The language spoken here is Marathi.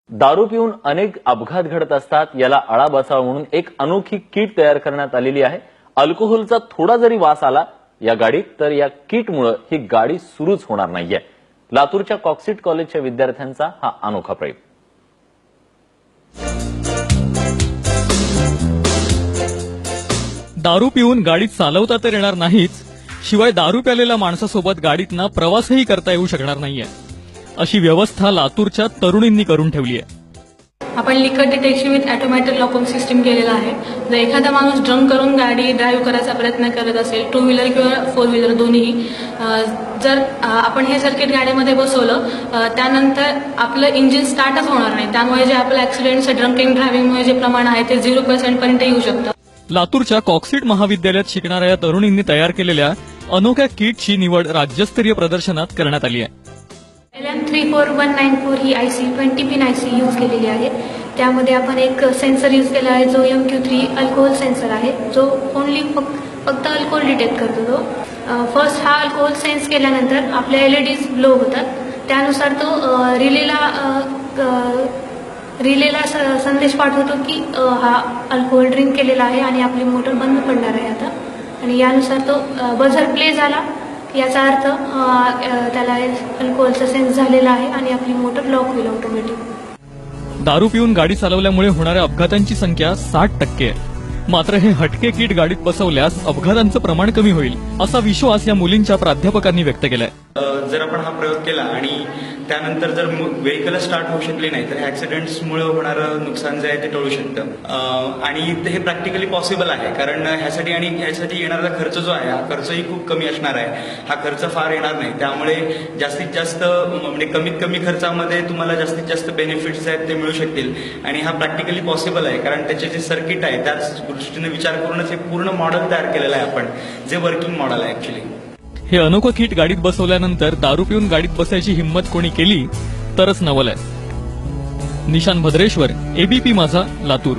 दारू पिऊन अनेक अपघात घडत असतात, याला आळा बसावा म्हणून एक अनोखी किट तयार करण्यात आलेली आहे। अल्कोहोलचा थोडा जरी वास आला या गाडीत तर या किटमुळे ही गाडी सुरूच होणार नाहीये। लातूरच्या कॉक्सिट कॉलेजच्या विद्यार्थ्यांचा हा अनोखा प्रयोग। दारू पिऊन गाडी चालवता तर येणार नाहीच, शिवाय दारू प्यालेल्या माणसासोबत गाडीतनं प्रवासही करता येऊ शकणार नाहीये। अशी व्यवस्था लातूरच्या तरुणींनी करून ठेवली आहे। आपण लिकर detection with automatic locking system केलेला आहे। जर एखादा माणूस ड्रंक करून गाडी ड्राईव्ह करायचा प्रयत्न करत असेल, टू व्हीलर किंवा फोर व्हीलर दोन्ही, जर आपण हे सर्किट गाडीमध्ये बसवलं त्यानंतर आपलं इंजिन स्टार्टच होणार नाही। त्यामुळे जे आपलं ऍक्सिडेंट्स ड्रंकिंग ड्रायव्हिंगमुळे जे प्रमाण आहे ते 0% पर्यंत येऊ शकतं। लातूरच्या कॉक्सिट महाविद्यालयात शिकणाऱ्या या तरुणींनी तयार केलेल्या अनोख्या किटची निवड राज्यस्तरीय प्रदर्शनात करण्यात आली आहे। LM34194 ही IC 20 पिन IC यूज केलेली आहे। त्यामध्ये आपण एक सेन्सर यूज केला आहे जो MQ3 अल्कोहोल सेन्सर आहे, जो ओनली फक्त अल्कोहोल डिटेक्ट करतो। तो फर्स्ट हा अल्कोहोल सेन्स केल्यानंतर आपल्या LEDs ग्लो होतात। त्यानुसार तो रिलेला संदेश पाठवतो की हा अल्कोहोल ड्रिंक केलेला आहे आणि आपली मोटर बंद पडणार आहे आता। आणि यानुसार तो बझर प्ले झाला याचा अर्थ त्याला अल्कोहोलचा सेन्स झालेला आहे आणि आपली मोटर लॉक होईल ऑटोमॅटिक। दारू पिऊन गाडी चालवल्यामुळे होणाऱ्या अपघातांची संख्या 60% आहे। मात्र हे हटके किट गाडीत बसवल्यास अपघातांचं प्रमाण कमी होईल, असा विश्वास या मुलींच्या प्राध्यापकांनी व्यक्त केलाय। जर आपण हा प्रयोग केला आणि त्यानंतर जर व्हेकल स्टार्ट होऊ शकली नाही तर ऍक्सिडेंट्समुळे होणारं नुकसान जे आहे ते टळू शकतं। आणि हे प्रॅक्टिकली पॉसिबल आहे, कारण ह्यासाठी येणारा खर्च जो आहे हा खर्चही खूप कमी असणार आहे। हा खर्च फार येणार नाही, त्यामुळे जास्तीत जास्त म्हणजे कमीत कमी खर्चामध्ये तुम्हाला जास्तीत जास्त बेनिफिट्स आहेत ते मिळू शकतील। आणि हा प्रॅक्टिकली पॉसिबल आहे, कारण त्याचे जे सर्किट आहे त्याच दृष्टीने विचार करूनच हे पूर्ण मॉडेल तयार केलेलं आहे आपण, जे वर्किंग मॉडेल आहे ऍक्च्युली। हे अनोखं किट गाडीत बसवल्यानंतर दारू पिऊन गाडीत बसायची हिंमत कोणी केली तरच नवल आहे। निशान भद्रेश्वर, ABP माझा, लातूर।